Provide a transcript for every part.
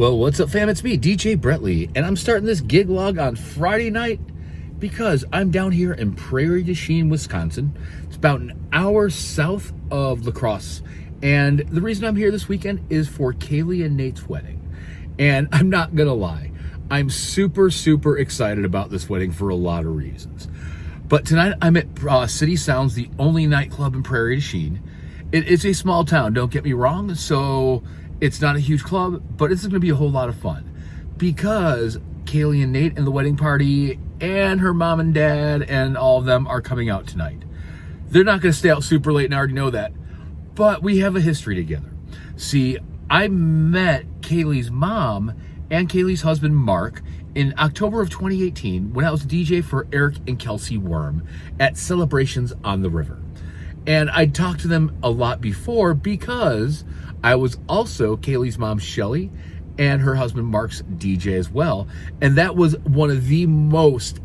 Well, what's up, fam? It's me, DJ Brettley, and I'm starting this gig log on Friday night because I'm down here in Prairie du Chien, Wisconsin. It's about an hour south of La Crosse, and the reason I'm here this weekend is for Kaylee and Nate's wedding. And I'm not gonna lie, I'm super excited about this wedding for a lot of reasons. But tonight I'm at City Sounds, the only nightclub in Prairie du Chien. It is a small town, don't get me wrong, so it's not a huge club, but it's going to be a whole lot of fun because Kaylee and Nate and the wedding party and her mom and dad and all of them are coming out tonight. They're not going to stay out super late, and I already know that, but we have a history together. See, I met Kaylee's mom and Kaylee's husband, Mark, in October of 2018 when I was DJ for Eric and Kelsey Worm at Celebrations on the River. And I talked to them a lot before because I was also Kaylee's mom, Shelly, and her husband, Mark's DJ as well. And that was one of the most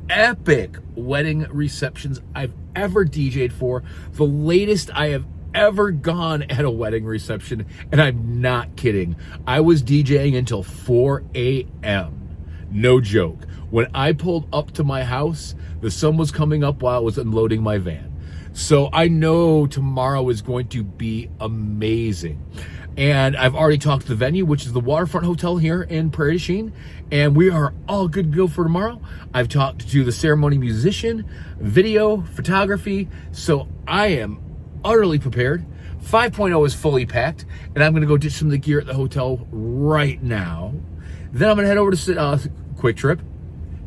epic wedding receptions I've ever DJ'd for. The latest I have ever gone at a wedding reception, and I'm not kidding. I was DJing until 4 a.m. No joke. When I pulled up to my house, the sun was coming up while I was unloading my van. So I know tomorrow is going to be amazing. And I've already talked to the venue, which is the Waterfront Hotel here in Prairie du Chien, and we are all good to go for tomorrow. I've talked to the ceremony musician, video, photography, so I am utterly prepared. 5.0 is fully packed, and I'm gonna go ditch some of the gear at the hotel right now. Then I'm gonna head over to Quick Trip.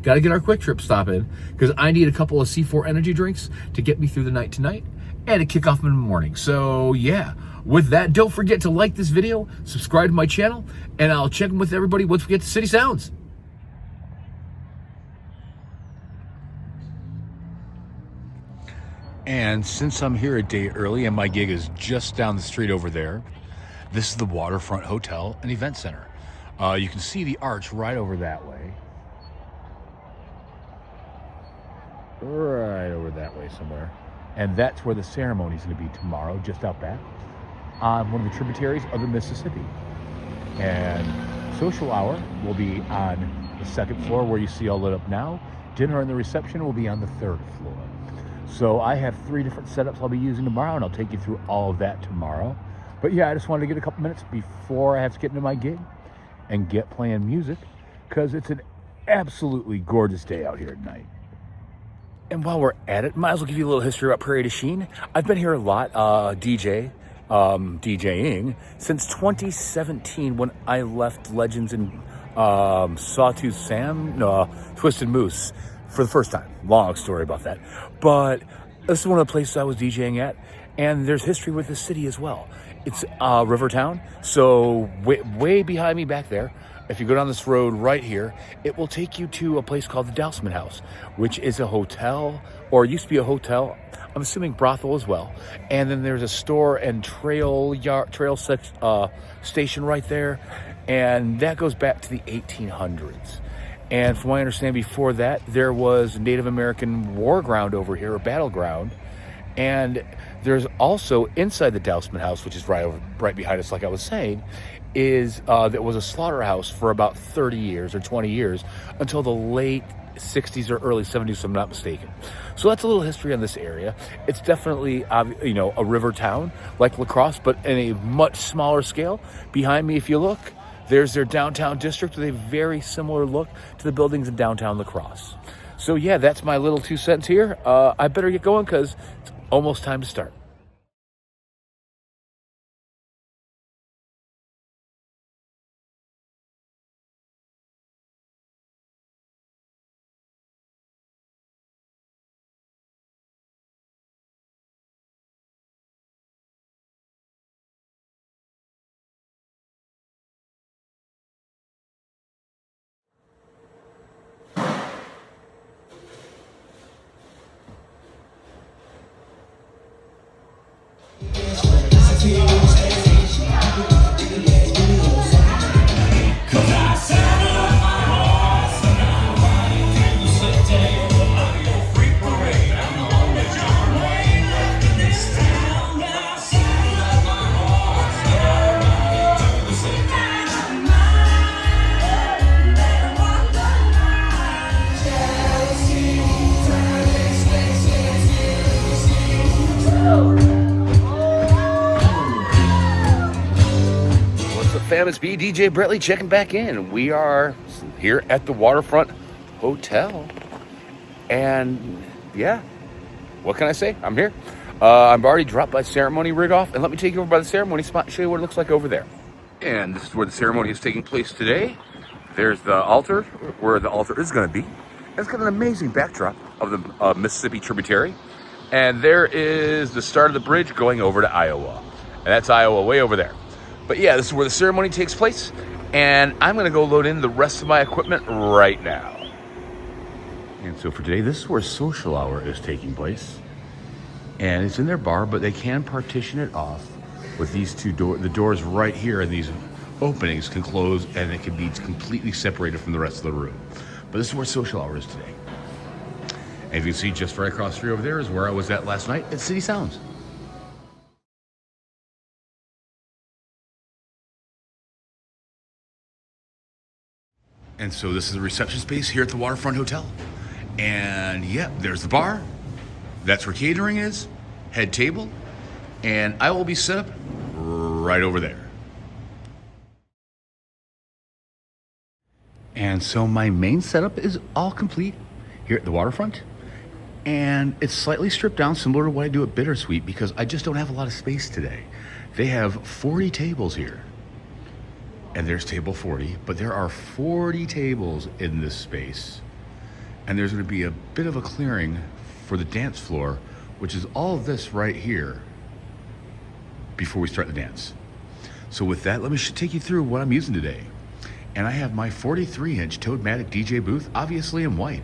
Got to get our Quick Trip stop in because I need a couple of C4 energy drinks to get me through the night tonight and to kick off in the morning. So yeah, with that, don't forget to like this video, subscribe to my channel, and I'll check in with everybody once we get to City Sounds. And since I'm here a day early and my gig is just down the street over there, this is the Waterfront Hotel and Event Center. You can see the arch right over that way. Right over that way somewhere. And that's where the ceremony is going to be tomorrow, just out back on one of the tributaries of the Mississippi. And social hour will be on the second floor where you see all lit up now. Dinner and the reception will be on the third floor. So I have 3 different setups I'll be using tomorrow, and I'll take you through all of that tomorrow. But yeah, I just wanted to get a couple minutes before I have to get into my gig and get playing music because it's an absolutely gorgeous day out here at night. And while we're at it, might as well give you a little history about Prairie du Chien. I've been here a lot, DJing since 2017 when I left Legends and Sawtooth Sam, Twisted Moose for the first time. Long story about that. But this is one of the places I was DJing at, and there's history with this city as well. It's Rivertown, so way behind me back there. If you go down this road right here, it will take you to a place called the Dousman House, which is a hotel, or used to be a hotel, I'm assuming brothel as well. And then there's a store and trail station right there, and that goes back to the 1800s. And from what I understand, before that, there was Native American war ground over here, or battleground. And there's also inside the Dousman House, which is right behind us, like I was saying, that was a slaughterhouse for about 30 years or 20 years until the late 60s or early 70s, if I'm not mistaken. So that's a little history on this area. It's definitely, a river town like La Crosse, but in a much smaller scale. Behind me, if you look, there's their downtown district with a very similar look to the buildings in downtown La Crosse. So yeah, that's my little 2 cents here. I better get going because it's almost time to start. fam, it's me, DJ Bretley, checking back in. We are here at the Waterfront Hotel. And yeah, what can I say? I'm here. I'm already dropped by ceremony rig off. And let me take you over by the ceremony spot and show you what it looks like over there. And this is where the ceremony is taking place today. There's the altar, where the altar is going to be. It's got an amazing backdrop of the Mississippi tributary. And there is the start of the bridge going over to Iowa. And that's Iowa way over there. But yeah, this is where the ceremony takes place. And I'm going to go load in the rest of my equipment right now. And so for today, this is where social hour is taking place. And it's in their bar, but they can partition it off with these two doors. The doors right here and these openings can close and it can be completely separated from the rest of the room. But this is where social hour is today. And if you can see just right across the street over there is where I was at last night at City Sounds. And so this is the reception space here at the Waterfront Hotel. And yeah, there's the bar. That's where catering is, head table. And I will be set up right over there. And so my main setup is all complete here at the Waterfront. And it's slightly stripped down, similar to what I do at Bittersweet, because I just don't have a lot of space today. They have 40 tables here. And there's table 40, but there are 40 tables in this space. And there's going to be a bit of a clearing for the dance floor, which is all of this right here before we start the dance. So with that, let me take you through what I'm using today. And I have my 43-inch Toadmatic DJ booth, obviously in white.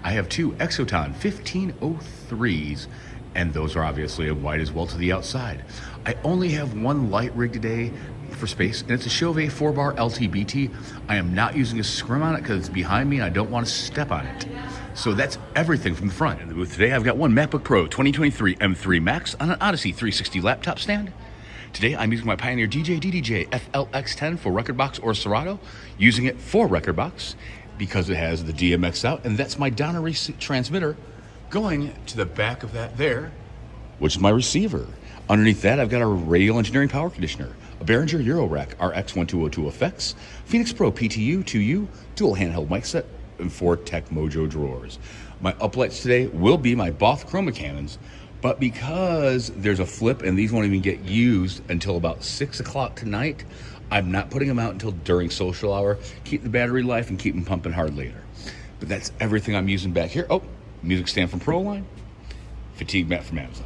I have two Exoton 1503s, and those are obviously in white as well to the outside. I only have one light rig today for space, and it's a Chauvet 4-bar LTBT. I am not using a scrim on it because it's behind me and I don't want to step on it. So that's everything from the front. In the booth today, I've got one MacBook Pro 2023 M3 Max on an Odyssey 360 laptop stand. Today, I'm using my Pioneer DJI FLX10 for Rekordbox or Serato, using it for Rekordbox because it has the DMX out, and that's my Donner transmitter going to the back of that there, which is my receiver. Underneath that, I've got a Radial engineering power conditioner, a Behringer Eurorack RX1202 effects, Phenyx Pro PTU-2U, dual handheld mic set, and 4 Tech Mojo drawers. My uplights today will be my Both Chroma cannons, but because there's a flip and these won't even get used until about 6 o'clock tonight, I'm not putting them out until during social hour. Keep the battery life and keep them pumping hard later. But that's everything I'm using back here. Oh, music stand from Proline, fatigue mat from Amazon.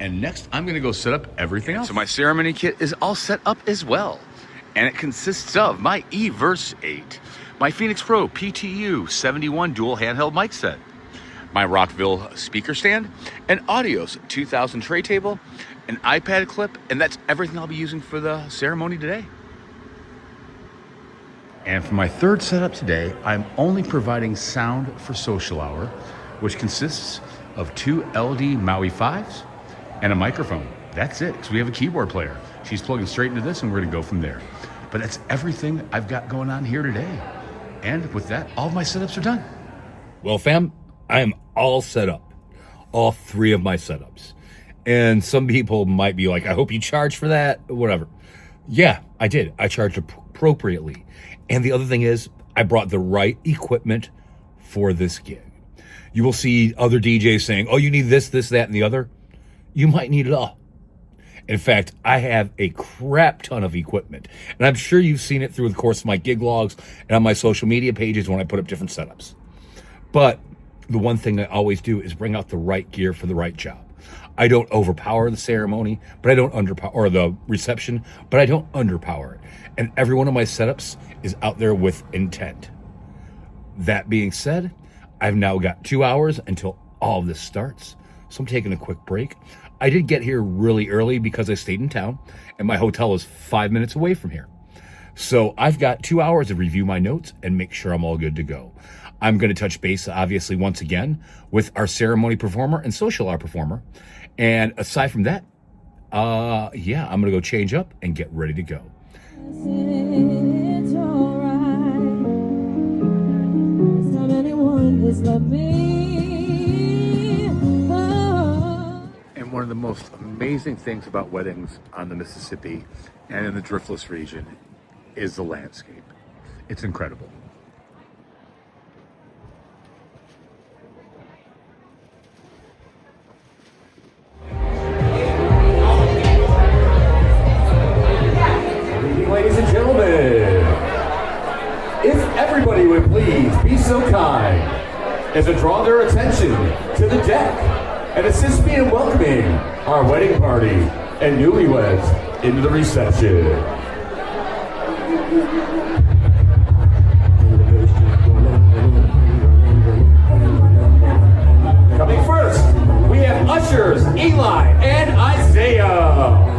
And next, I'm gonna go set up everything else. So my ceremony kit is all set up as well. And it consists of my Everse 8, my Phenyx Pro PTU-2U dual handheld mic set, my Rockville speaker stand, an Audios 2000 tray table, an iPad clip, and that's everything I'll be using for the ceremony today. And for my third setup today, I'm only providing sound for social hour, which consists of 2 LD Maui 5s and a microphone. That's it, because we have a keyboard player. She's plugging straight into this and we're gonna go from there. But that's everything I've got going on here today. And with that, all of my setups are done. Well, fam, I am all set up. All 3 of my setups. And some people might be like, I hope you charge for that, whatever. Yeah, I did. I charged appropriately. And the other thing is, I brought the right equipment for this gig. You will see other DJs saying, oh, you need this, this, that, and the other. You might need it all. In fact, I have a crap ton of equipment. And I'm sure you've seen it through the course of my gig logs and on my social media pages when I put up different setups. But the one thing I always do is bring out the right gear for the right job. I don't overpower the ceremony, but I don't underpower, or the reception, but I don't underpower it. And every one of my setups is out there with intent. That being said, I've now got 2 hours until all of this starts. So I'm taking a quick break. I did get here really early because I stayed in town and my hotel is 5 minutes away from here. So I've got 2 hours to review my notes and make sure I'm all good to go. I'm going to touch base, obviously, once again with our ceremony performer and social hour performer. And aside from that, yeah, I'm going to go change up and get ready to go. It's all right. Not anyone is love me. Oh. And one of the most amazing things about weddings on the Mississippi and in the Driftless region is the landscape. It's incredible. Ladies and gentlemen, if everybody would please be so kind as to draw their attention to the deck and assist me in welcoming our wedding party and newlyweds into the reception. Coming first, we have ushers Eli and Isaiah.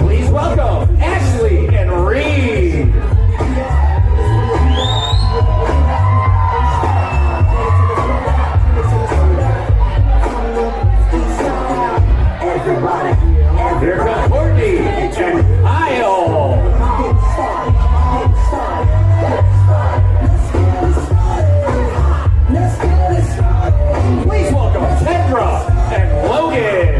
Please welcome Ashley and Reed. Here comes Courtney and Kyle. Please welcome Kendra and Logan.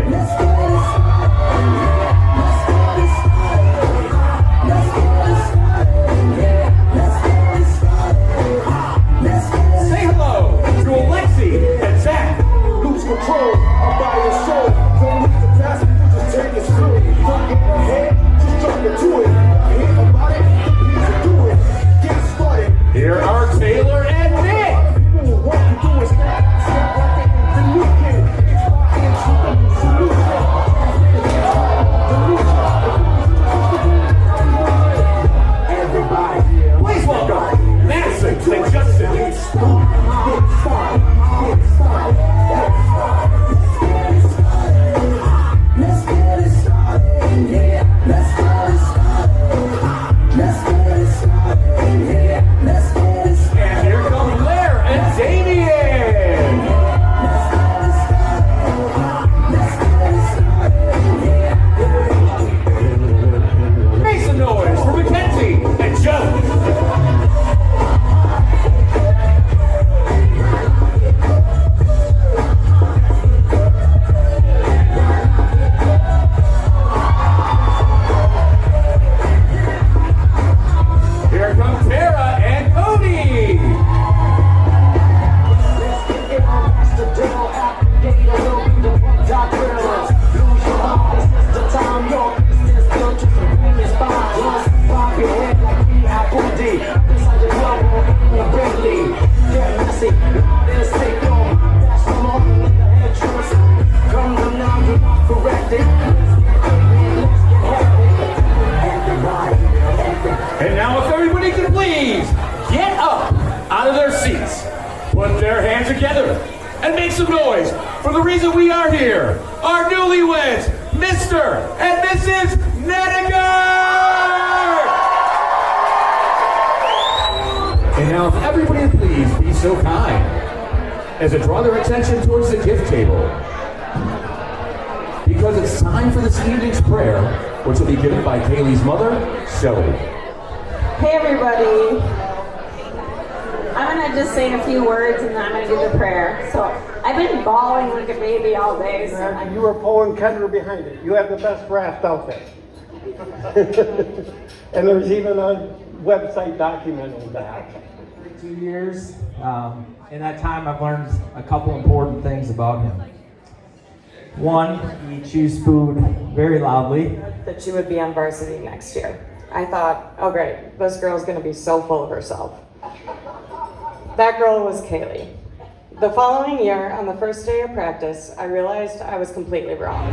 Say hello to Alexi and Zach. Lose control, I'm by your soul. Don't need to pass me, just take it slow. Don't get ahead, just jump into it. I hear about it, need to do it. Get started. Here are Taylor and Nick. People will want to do is step like the new kid. It's my solution. Everybody, Please welcome Madison and Justin. get started. Let's get it started. Yeah, let's get it started. Let's get it started. Yeah, let's get it started. And here come Blair and Damien. Make some noise for Mackenzie and Joe. Here come Tara and Cody. And now if everybody could please get up out of their seats, put their hands together, and make some noise for the reason we are here, our newlyweds, Mr. and Mrs. Nediger! And now if everybody would please be so kind as to draw their attention towards the gift table, because it's time for this evening's prayer, which will be given by Kaylee's mother, Shelly. Hey everybody, I'm going to just say a few words and then I'm going to do the prayer. So I've been bawling like a baby all day. So You were pulling Kendra behind it. You have the best raft out there. And there's even a website documenting that. 2 years. In that time, I've learned a couple important things about him. One, he chews food very loudly. that she would be on varsity next year. I thought, oh great, this girl's going to be so full of herself. That girl was Kaylee. The following year, on the first day of practice, I realized I was completely wrong.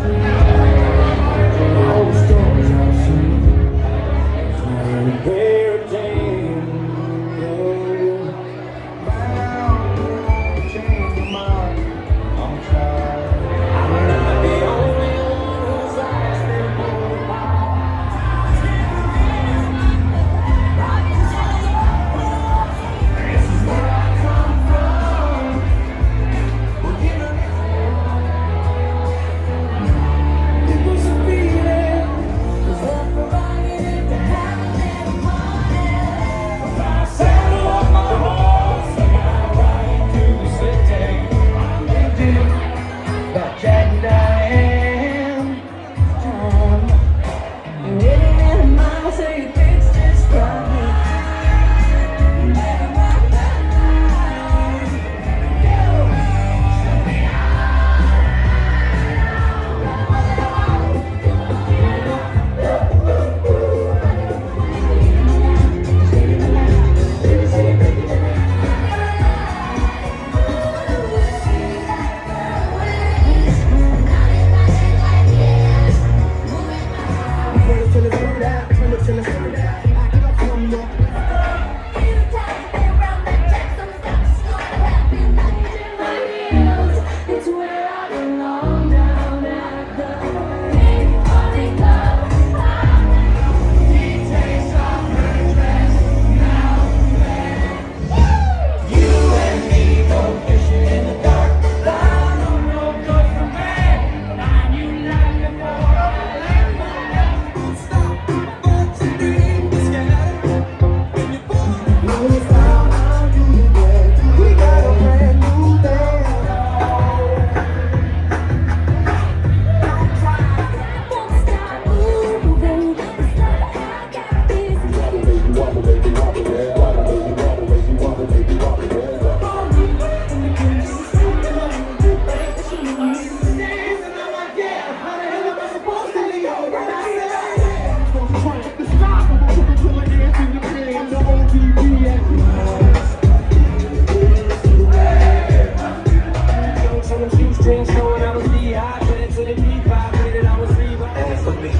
Ass for me,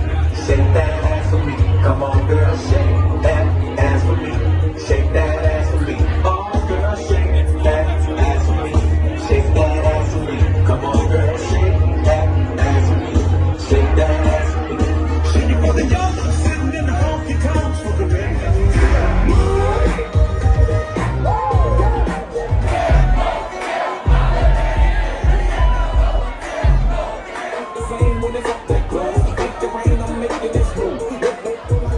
shake that ass for me. Come on, girl, shake that ass for me. Shake that ass for me. Oh, girl, shake that ass for me. Shake that ass for me. Come on, girl, shake that ass for me. Shake that ass for me. Shake it for the young, sitting in the honky tonks for the band. Same when it's up that club. Make the rain, I'm making this move.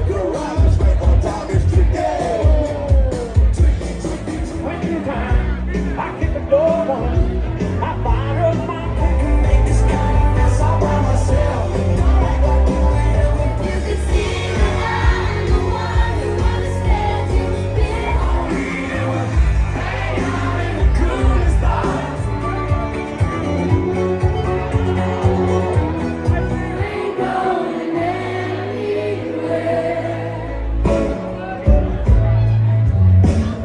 Girl, I'm just right on time, it's today. When time, I get the door on. I fire up my pick and make this kind of mess all by myself. You could see that I'm the one who understands you. Hang out in the coolest bars. Ain't going anywhere.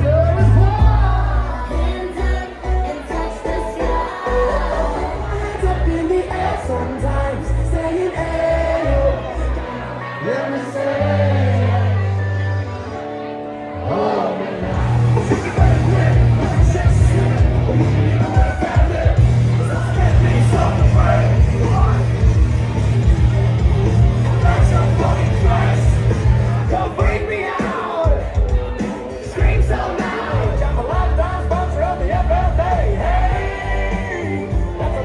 You're as warm, hands up and touch the sky. Up in the air sometimes, saying ayo. Let me say, oh man, don't bring me out. Scream so loud. I'm a lifetime sponsor of the FFA. Hey, that's a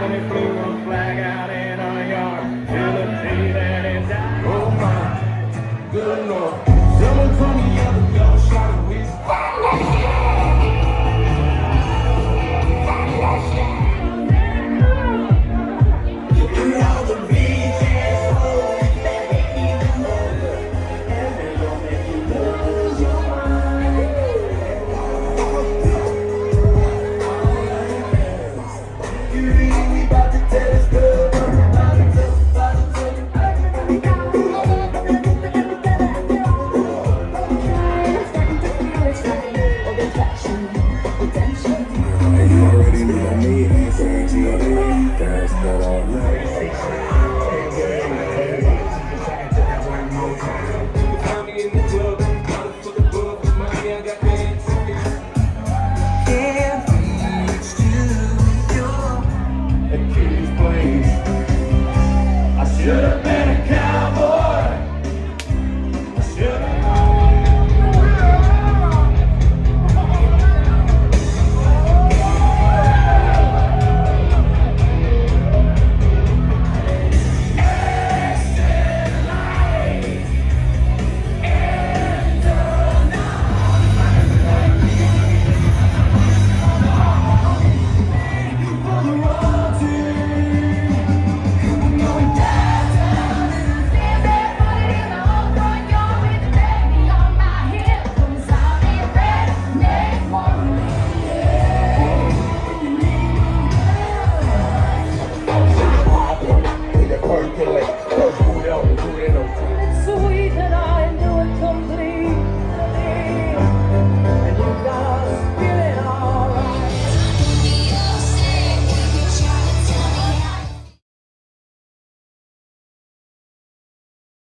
when it flew a flag out in our yard, till the day that it died. Oh my, good Lord. Someone told me the other y'all shot a whiz. You put all the bitches hoes that hate me the most, and they gon' make you lose your mind. You really about to tell us good, about to You already know me, that's not all night. Find me in the club, motherfucker, book for money, I got bands. The keys, please. I should have